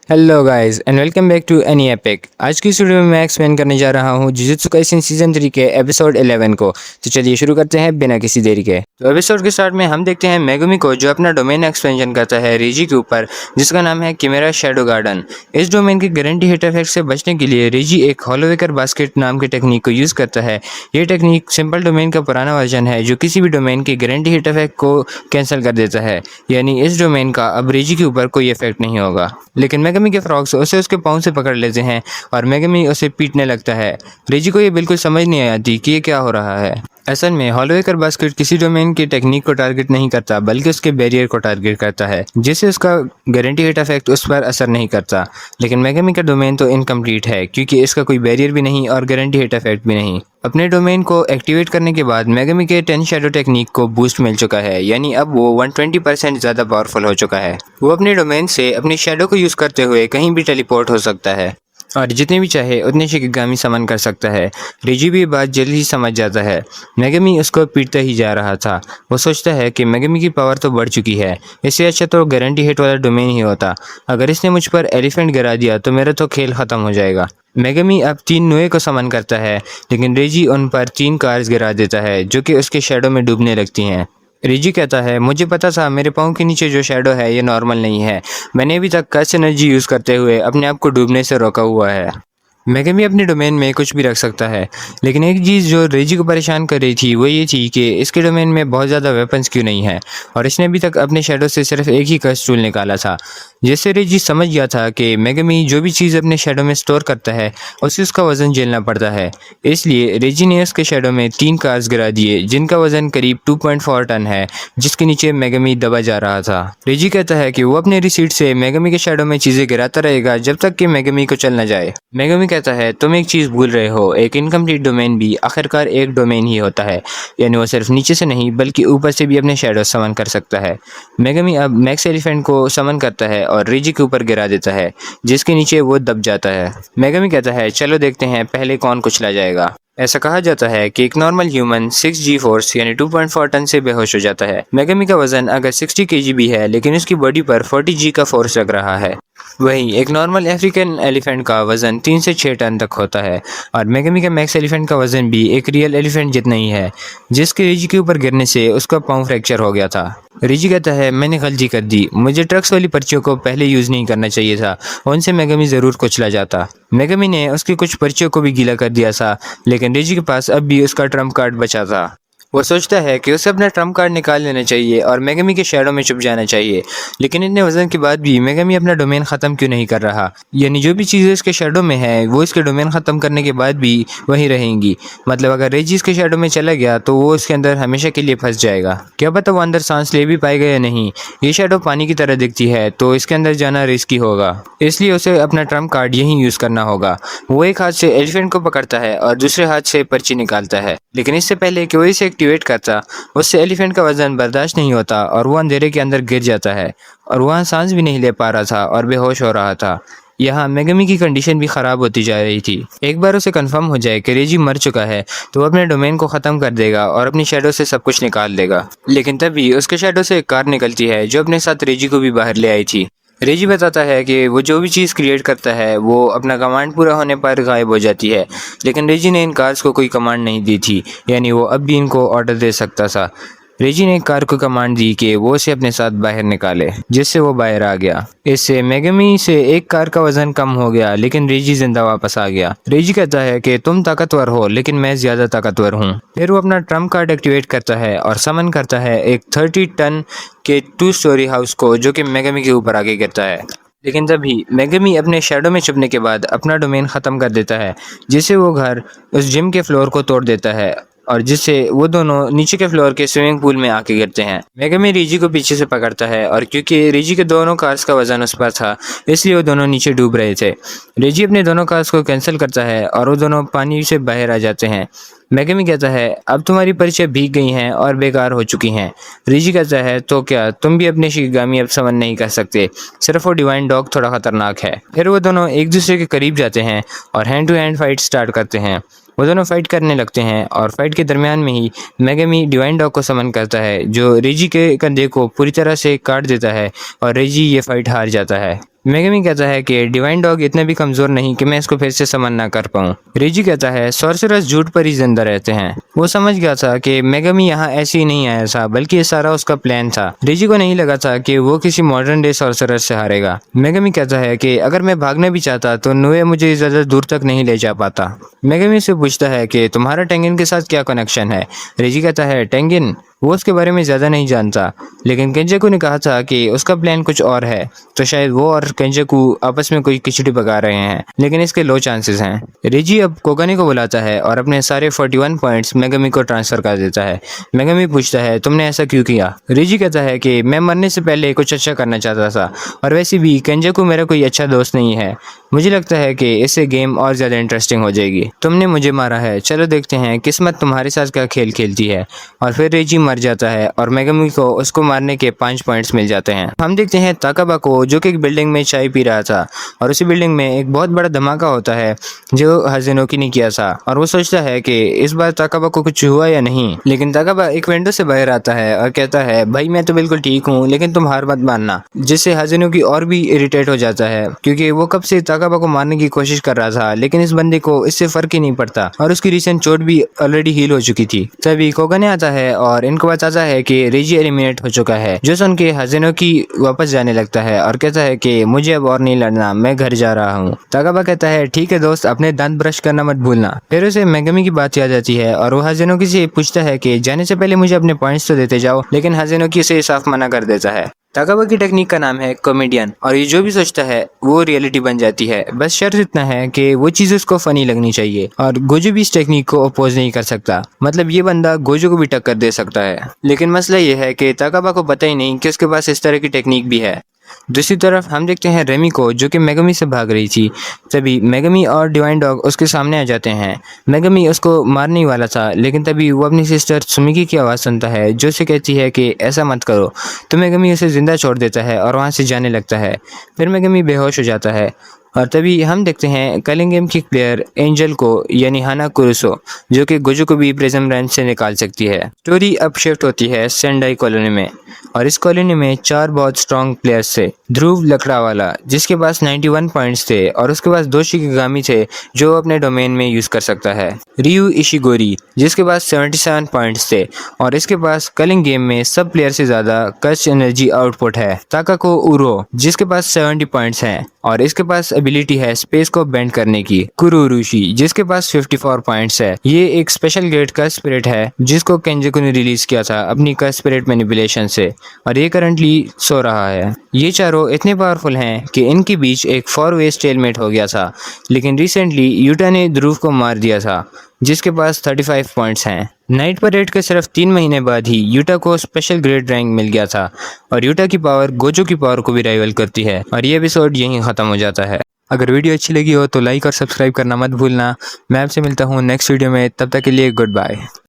Hello guys and welcome back to any epic. आज की इस वीडियो में मैं एक्सप्लेन करने जा रहा हूँ जुजुत्सु काइसेन सीजन 3 के एपिसोड 11 को। तो चलिए शुरू करते हैं बिना किसी देरी के। तो एपिसोड के स्टार्ट में हम देखते हैं मेगुमी को जो अपना डोमेन एक्सपेंशन करता है रेजी के ऊपर, जिसका नाम है किमेरा शैडो गार्डन। इस डोमेन के गारंटी हिट इफेक्ट से बचने के लिए रेजी एक हॉलोवेकर बास्केट नाम की टेक्निक को यूज करता है। ये टेक्निक सिंपल डोमेन का पुराना वर्जन है जो किसी भी डोमेन के गारंटी हिट इफेक्ट को कैंसिल कर देता है, यानी इस डोमेन का अब रेजी के ऊपर कोई इफेक्ट नहीं होगा। लेकिन मेगमी के फ्रॉग्स उसे उसके पाँव से पकड़ लेते हैं और मेगमी उसे पीटने लगता है। रेजी को ये बिल्कुल समझ नहीं आती कि ये क्या हो रहा है। असल में हॉलोवेकर बास्केट किसी डोमेन की टेक्निक को टारगेट नहीं करता बल्कि उसके बैरियर को टारगेट करता है, जिससे उसका गारंटी हिट इफेक्ट उस पर असर नहीं करता। लेकिन मेगमी का डोमेन तो इनकम्प्लीट है क्योंकि इसका कोई बैरियर भी नहीं और गारंटी हिट इफेक्ट भी नहीं। अपने डोमेन को एक्टिवेट करने के बाद मेगमी के 10 शैडो टेक्निक को बूस्ट मिल चुका है, यानी अब वो 120% ज़्यादा पावरफुल हो चुका है। वो अपने डोमेन से अपनी शैडो को यूज़ करते हुए कहीं भी टेलीपोर्ट हो सकता है और जितने भी चाहे उतने शिकिगामी समन कर सकता है। रेजी भी ये बात जल्दी ही समझ जाता है। मेगमी उसको पीटता ही जा रहा था। वो सोचता है कि मेगमी की पावर तो बढ़ चुकी है, इससे अच्छा तो गारंटी हिट वाला डोमेन ही होता। अगर इसने मुझ पर एलिफेंट गिरा दिया तो मेरा तो खेल ख़त्म हो जाएगा। मेगमी अब 3 नुए को समन करता है, लेकिन रेजी उन पर 3 कार्स गिरा देता है जो कि उसके शैडो में डूबने लगती हैं। रेजी कहता है, मुझे पता था मेरे पाँव के नीचे जो शैडो है ये नॉर्मल नहीं है। मैंने अभी तक कर्स एनर्जी यूज़ करते हुए अपने आप को डूबने से रोका हुआ है। मेगमी अपने डोमेन में कुछ भी रख सकता है, लेकिन एक चीज़ जो रेजी को परेशान कर रही थी वो ये थी कि इसके डोमेन में बहुत ज़्यादा वेपन्स क्यों नहीं है, और इसने अभी तक अपने शैडो से सिर्फ एक ही कर्स टूल निकाला था। जिससे रेजी समझ गया था कि मेगमी जो भी चीज़ अपने शैडो में स्टोर करता है उसे उसका वज़न झेलना पड़ता है। इसलिए रेजी ने उसके शैडो में 3 कार्स गिरा दिए जिनका वज़न करीब 2.4 टन है, जिसके नीचे मेगमी दबा जा रहा था। रेजी कहता है कि वो अपने रिसीट से मेगमी के शैडो में चीज़ें गिराता रहेगा जब तक कि मेगमी को चल न जाए। मेगमी कहता है, तुम एक चीज़ भूल रहे हो, एक इनकम्प्लीट डोमेन भी आखिरकार एक डोमेन ही होता है, यानी वो सिर्फ नीचे से नहीं बल्कि ऊपर से भी अपने शैडो समन कर सकता है। मेगमी अब मैक्स एलिफेंट को समन करता है और रेजी के ऊपर गिरा देता है, जिसके नीचे वो दब जाता है। मेगमी कहता है, चलो देखते हैं पहले कौन कुचला जाएगा। ऐसा कहा जाता है कि एक नॉर्मल ह्यूमन 6G फोर्स यानी 2.4 टन से बेहोश हो जाता है। मेगमी का वजन अगर 60 kg भी है, लेकिन उसकी बॉडी पर 40G का फोर्स लग रहा है। वहीं एक नॉर्मल अफ्रीकन एलिफेंट का वजन 3 से 6 टन तक होता है, और मेगमी का मैक्स एलिफेंट का वजन भी एक रियल एलिफेंट जितना ही है, जिसके रेजी के ऊपर गिरने से उसका पाँव फ्रैक्चर हो गया था। रेजी कहता है, मैंने गलती कर दी, मुझे ट्रक्स वाली पर्चियों को पहले यूज़ नहीं करना चाहिए था, उनसे मेगमी ज़रूर कुचला जाता। मेगमी ने उसकी कुछ पर्चियों को भी गीला कर दिया था, लेकिन रेजी के पास अब भी उसका ट्रम्प कार्ड बचा था। वो सोचता है कि उसे अपना ट्रम्प कार्ड निकाल लेना चाहिए और मेगमी के शैडो में छुप जाना चाहिए। लेकिन इतने वजन के बाद भी मेगमी अपना डोमेन ख़त्म क्यों नहीं कर रहा, यानी जो भी चीज़ें इसके शैडो में है वो इसके डोमेन ख़त्म करने के बाद भी वहीं रहेंगी। मतलब अगर रेजी इसके शैडो में चला गया तो वो इसके अंदर हमेशा के लिए फंस जाएगा। क्या पता वो अंदर सांस ले भी पाएगा या नहीं। ये शैडो पानी की तरह दिखती है तो इसके अंदर जाना रिस्की होगा, इसलिए उसे अपना ट्रम्प कार्ड यहीं यूज़ करना होगा। वो एक हाथ से एलिफेंट को पकड़ता है और दूसरे हाथ से पर्ची निकालता है, लेकिन इससे पहले कि वो इसे एक्टिवेट करता उससे एलिफेंट का वजन बर्दाश्त नहीं होता और वो अंधेरे के अंदर गिर जाता है और वहाँ सांस भी नहीं ले पा रहा था और बेहोश हो रहा था। यहाँ मेगमी की कंडीशन भी ख़राब होती जा रही थी। एक बार उसे कंफर्म हो जाए कि रेजी मर चुका है तो वो अपने डोमेन को ख़त्म कर देगा और अपनी शैडो से सब कुछ निकाल देगा। लेकिन तभी उसके शैडो से एक कार निकलती है जो अपने साथ रेजी को भी बाहर ले आई थी। रेजी बताता है कि वो जो भी चीज़ क्रिएट करता है वो अपना कमांड पूरा होने पर गायब हो जाती है, लेकिन रेजी ने इन कार्स को कोई कमांड नहीं दी थी, यानी वो अब भी इनको ऑर्डर दे सकता था। रेजी ने एक कार को कमांड दी कि वो उसे अपने साथ बाहर निकाले, जिससे वो बाहर आ गया। इससे मेगमी से एक कार का वजन कम हो गया, लेकिन रेजी जिंदा वापस आ गया। रेजी कहता है कि तुम ताकतवर हो लेकिन मैं ज़्यादा ताकतवर हूँ। फिर वो अपना ट्रम्प कार्ड एक्टिवेट करता है और समन करता है एक 30 टन के 2 स्टोरी हाउस को, जो कि मेगमी के ऊपर आगे गिरता है। लेकिन तभी मेगमी अपने शैडो में छुपने के बाद अपना डोमेन ख़त्म कर देता है, जिससे वो घर उस जिम के फ्लोर को तोड़ देता है और जिससे वो दोनों नीचे के फ्लोर के स्विमिंग पूल में आके गिरते हैं। मेगमी रेजी को पीछे से पकड़ता है और क्योंकि रेजी के दोनों कार्स का वजन उस पर था इसलिए वो दोनों नीचे डूब रहे थे। रेजी अपने दोनों कार्स को कैंसिल करता है और वो दोनों पानी से बाहर आ जाते हैं। मेगमी कहता है, अब तुम्हारी परीक्षाएं भीग गई हैं और बेकार हो चुकी हैं। रेजी कहता है, तो क्या तुम भी अपने शिगामी अब समन नहीं कर सकते, सिर्फ वो डिवाइन डॉग थोड़ा खतरनाक है। फिर वो दोनों एक दूसरे के करीब जाते हैं और hand to hand fight start करते हैं। वो दोनों फाइट करने लगते हैं और फाइट के दरमियान में ही मेगमी डिवाइन डॉग को समन करता है, जो रेजी के कंधे को पूरी तरह से काट देता है और रेजी ये फाइट हार जाता है। मेगमी कहता है कि डिवाइन डॉग इतना भी कमजोर नहीं कि मैं इसको फिर से समन ना कर पाऊँ। रेजी कहता है सॉर्सरर्स झूठ पर ही जिंदा रहते हैं। वो समझ गया था कि मेगमी यहाँ ऐसे ही नहीं आया था, बल्कि ये सारा उसका प्लान था। रेजी को नहीं लगा था कि वो किसी मॉडर्न डे सॉर्सरर से हारेगा। मेगमी कहता है कि अगर मैं भागना भी चाहता तो नुए मुझे ज्यादा दूर तक नहीं ले जा पाता। मेगमी से पूछता है कि तुम्हारा टेंगिन के साथ क्या कनेक्शन है। रेजी कहता है टेंगिन वो उसके बारे में ज़्यादा नहीं जानता, लेकिन केंजाकू ने कहा था कि उसका प्लान कुछ और है, तो शायद वो और केंजाकू आपस में कोई खिचड़ी पका रहे हैं, लेकिन इसके लो चांसेस हैं। रेजी अब कोगाने को बुलाता है और अपने सारे 41 पॉइंट्स मेगमी को ट्रांसफर कर देता है। मेगमी पूछता है तुमने ऐसा क्यों किया। रेजी कहता है कि मैं मरने से पहले कुछ अच्छा करना चाहता था, और वैसे भी केंजाकू मेरा कोई अच्छा दोस्त नहीं है। मुझे लगता है कि इससे गेम और ज़्यादा इंटरेस्टिंग हो जाएगी। तुमने मुझे मारा है, चलो देखते हैं किस्मत तुम्हारे साथ क्या खेल खेलती है। और फिर रेजी मर जाता है और मेगमी को उसको मारने के 5 पॉइंट्स मिल जाते हैं। हम देखते हैं ताकाबा को, जो कि एक बिल्डिंग में चाय पी रहा था, और उसी बिल्डिंग में एक बहुत बड़ा धमाका होता है जो हाजिनोकी ने किया था। और वो सोचता है कि इस बार ताकाबा को कुछ हुआ या नहीं, लेकिन ताकाबा एक विंडो से बाहर आता है और कहता है भाई मैं तो बिल्कुल ठीक हूँ, लेकिन तुम हार मत मानना। जिससे हाजिनोकी और भी इरिटेट हो जाता है, क्योंकि वो कब से ताकाबा को मारने की कोशिश कर रहा था, लेकिन इस बंदे को इससे फर्क ही नहीं पड़ता, और उसकी रिसेंट चोट भी ऑलरेडी हील हो चुकी थी। तभी कोगाने आता है और इनको बताता है कि रेजी एलिमिनेट हो चुका है। जो सुन के हाजिनोकी वापस जाने लगता है और कहता है कि मुझे अब और नहीं लड़ना, मैं घर जा रहा हूँ। ताकाबा कहता है ठीक है दोस्त, अपने दांत ब्रश करना मत भूलना। फिर उसे मेगमी की बात याद आती है और वो हाजिनोकी से पूछता है कि जाने से पहले मुझे अपने पॉइंट्स तो देते जाओ, लेकिन हाजिनोकी उसे साफ मना कर देता है। ताकाबा की टेक्निक का नाम है कॉमेडियन, और ये जो भी सोचता है वो रियलिटी बन जाती है। बस शर्त इतना है कि वो चीज़ उसको फनी लगनी चाहिए, और गोजो भी इस टेक्निक को अपोज नहीं कर सकता। मतलब ये बंदा गोजो को भी टक्कर दे सकता है, लेकिन मसला ये है कि ताकाबा को पता ही नहीं कि उसके पास इस तरह की टेक्निक भी है। दूसरी तरफ हम देखते हैं रेमी को, जो कि मेगमी से भाग रही थी। तभी मेगमी और डिवाइन डॉग उसके सामने आ जाते हैं। मेगमी उसको मारने ही वाला था, लेकिन तभी वो अपनी सिस्टर सुमिकी की आवाज़ सुनता है, जो उसे कहती है कि ऐसा मत करो। तो मेगमी उसे जिंदा छोड़ देता है और वहाँ से जाने लगता है। फिर मेगमी बेहोश हो जाता है, और तभी हम देखते हैं कलिंग गेम की प्लेयर एंजल को, यानी हाना कुरुसो, जो कि गोजो को भी प्रिजन रेंज से निकाल सकती है। स्टोरी अब शिफ्ट होती है सेंडाई कॉलोनी में, और इस कॉलोनी में 4 बहुत स्ट्रॉन्ग प्लेयर्स थे। ध्रुव लकड़ावाला, जिसके पास 91 पॉइंट्स थे, और उसके पास 2 शिकिगामी थे जो अपने डोमेन में यूज कर सकता है। रियू इशिगोरी, जिसके पास 77 पॉइंट्स थे, और इसके पास कलिंग गेम में सब प्लेयर से ज्यादा कस्ट एनर्जी आउटपुट है। ताकाको उरो, जिसके पास 70 पॉइंट्स हैं, और इसके पास एबिलिटी है स्पेस को बेंड करने की। कुरुरुशी, जिसके पास 54 पॉइंट्स है। ये एक स्पेशल ग्रेड का स्पिरिट है जिसको केंजाकू ने रिलीज किया था अपनी का स्पिरिट मैनिपुलेशन से, और ये करंटली सो रहा है। ये चारों इतने पावरफुल हैं कि इनके बीच एक 4 वे स्टेलमेट हो गया था, लेकिन रिसेंटली यूटा ने ध्रुव को मार दिया था, जिसके पास 35 पॉइंट्स हैं। नाइट परेड के सिर्फ 3 महीने बाद ही यूटा को स्पेशल ग्रेड रैंक मिल गया था, और यूटा की पावर गोजो की पावर को भी राइवल करती है। और ये एपिसोड यहीं खत्म हो जाता है। अगर वीडियो अच्छी लगी हो तो लाइक और सब्सक्राइब करना मत भूलना। मैं आपसे मिलता हूँ नेक्स्ट वीडियो में, तब तक के लिए गुड बाय।